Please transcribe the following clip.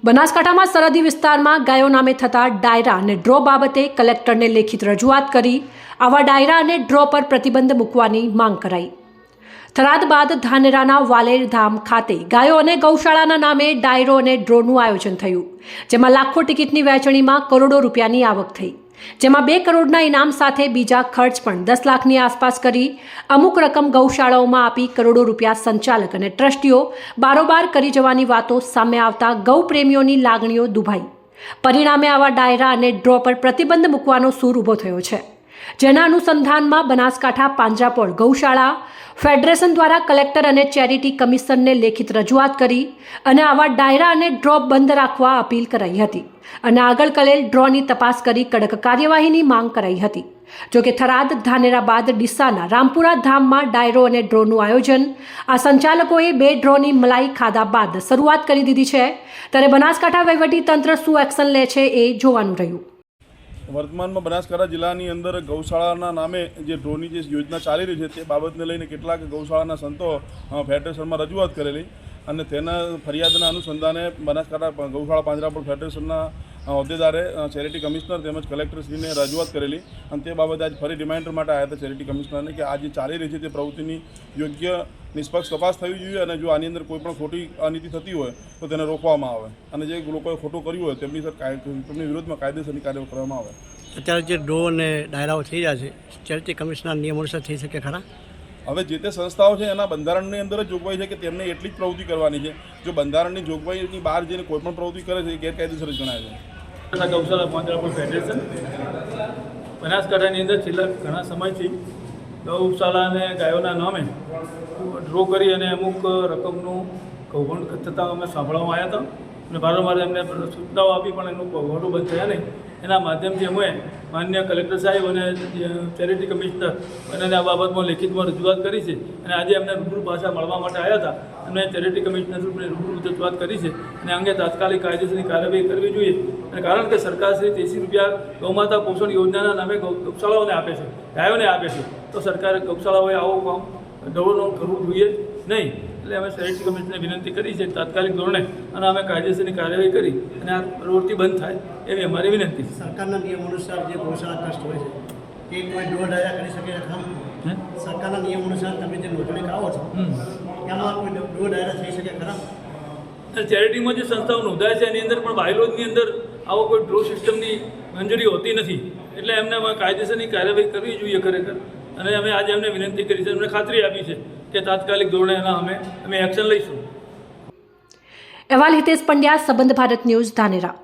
બનાસકાંઠામાં સરહદી વિસ્તારમાં ગાયો નામે થતા ડાયરા અને ડ્રો બાબતે કલેક્ટરને લેખિત રજૂઆત કરી આવા ડાયરા અને ડ્રો પર પ્રતિબંધ મૂકવાની માંગ કરાઈ। થરાદ બાદ ધાનેરાના વાલેરધામ ખાતે ગાયો અને ગૌશાળાના નામે ડાયરો અને ડ્રોનું આયોજન થયું, જેમાં લાખો ટિકિટની વહેંચણીમાં કરોડો રૂપિયાની આવક થઈ, જેમાં 2 કરોડના ઇનામ સાથે બીજા ખર્ચ પણ 10 લાખની આસપાસ કરી અમુક રકમ ગૌશાળાઓમાં આપી કરોડો રૂપિયા સંચાલક અને ટ્રસ્ટીઓ બારોબાર કરી જવાની વાતો સામે આવતા ગૌ પ્રેમીઓની લાગણીઓ દુભાઈ। પરિણામે આવા ડાયરા અને ડ્રો પર પ્રતિબંધ મૂકવાનો સૂર ઊભો થયો છે, જેના અનુસંધાનમાં બનાસકાંઠા પાંજરાપોળ ગૌશાળા ફેડરેશન દ્વારા કલેક્ટર અને ચેરિટી કમિશનરને લેખિત રજૂઆત કરી અને આવા ડાયરા અને ડ્રો બંધ રાખવા અપીલ કરાઈ હતી અને આગળ કરેલ ડ્રોની તપાસ કરી કડક કાર્યવાહીની માંગ કરાઈ હતી। જોકે થરાદ ધાનેરા બાદ ડીસાના રામપુરા ધામમાં ડાયરો અને ડ્રોનું આયોજન આ સંચાલકોએ 2 ડ્રોની મલાઈ ખાધા બાદ શરૂઆત કરી દીધી છે, ત્યારે બનાસકાંઠા વહીવટીતંત્ર શું એક્શન લે છે એ જોવાનું રહ્યું। વર્તમાનમાં બનાસકાંઠા જિલ્લાની અંદર ગૌશાળાના નામે જે ડ્રોની જે યોજના ચાલી રહી છે તે બાબતને લઈને કેટલાક ગૌશાળાના સંતો ફેડરેશનમાં રજૂઆત કરેલી અને તેના ફરિયાદના અનુસંધાને બનાસકાંઠા ગૌશાળા પાંજરાપોળ ફેડરેશનના હોદ્દેદારે ચેરિટી કમિશનર તેમજ કલેક્ટરશ્રીને રજૂઆત કરેલી અને તે બાબતે આજ ફરી રિમાઇન્ડર માટે આવ્યા હતા ચેરિટી કમિશનરને કે આ જે ચાલી રહી છે તે પ્રવૃત્તિની યોગ્ય નિષ્પક્ષ તપાસ થવી જોઈએ અને જો આની અંદર કોઈ પણ ખોટી અનીતિ થતી હોય તો તેને રોકવામાં આવે અને જે લોકોએ ખોટું કર્યું હોય તેમની વિરુદ્ધમાં કાયદેસરની કાર્યવાહી કરવામાં આવે। અત્યારે જે ડ્રો અને ડાયરાઓ થઈ રહ્યા છે, ચેરિટી કમિશનરના નિયમ અનુસાર થઈ શકે ખરા? હવે જે તે સંસ્થાઓ છે એના બંધારણની અંદર જ જોગવાઈ છે કે તેમને એટલી જ પ્રવૃત્તિ કરવાની છે। જો બંધારણની જોગવાઈની બહાર જઈને કોઈ પણ પ્રવૃત્તિ કરે છે એ ગેરકાયદેસર જ ગણાય છે। ગૌશાળા પાંજરાપોળ ફેડરેશન બનાસકાંઠાની અંદર છેલ્લા ઘણા સમયથી ગૌશાળા અને ગાયોના નામે ડ્રો કરી અને અમુક રકમનું કૌભાંડ થતાં અમે સાંભળવામાં આવ્યા હતા અને વારંવાર એમને સૂચનાઓ આપી પણ એનું કૌભાંડો બંધ થયા નહીં। એના માધ્યમથી અમે માન્ય કલેક્ટર સાહેબ અને ચેરિટી કમિશનર અને આ બાબતમાં લેખિતમાં રજૂઆત કરી છે અને આજે એમને રૂબરૂ પાછા મળવા માટે આવ્યા હતા અને ચેરિટી કમિશનર રૂબરૂ રજૂઆત કરી છે અને અંગે તાત્કાલિક કાયદેસરની કાર્યવાહી કરવી જોઈએ। અને કારણ કે સરકારશ્રી 83 રૂપિયા ગૌમાતા પોષણ યોજનાના નામે ગૌશાળાઓને આપે છે, ગાયોને આપે છે, તો સરકારે ગૌશાળાઓએ આવો કામ ડબલ કરવું જોઈએ નહીં। એટલે અમે ચેરિટી કમિશનરને વિનંતી કરી છે તાત્કાલિક ધોરણે અને અમે કાયદેસરની કાર્યવાહી કરી અને આ પ્રવૃત્તિ બંધ થાય એવી અમારી વિનંતી છે। સરકારના નિયમ અનુસાર જે ગૌશાળા ટ્રસ્ટ હોય છે એ કોઈ ડ્રો ડાયરા કરી શકે ખરા? સરકારના નિયમ અનુસાર તમે જે નોંધણી કરાવો છો એમાં કોઈ ડ્રો ડાયરા થઈ શકે ખરા? ચેરિટીમાં જે સંસ્થાઓ નોંધાય છે એની અંદર પણ બાયલોજની અંદર આવો કોઈ ડ્રો સિસ્ટમની મંજૂરી હોતી નથી, એટલે એમને કાયદેસરની કાર્યવાહી કરવી જોઈએ ખરેખર। અને અમે આજે એમને વિનંતી કરી છે, એમને ખાતરી આપી છે કે તાત્કાલિક ધોરણે એના અમે એક્શન લઈશું। અહેવાલ હિતેશ પંડ્યા, સંબંધ ભારત ન્યૂઝ, ધાનેરા।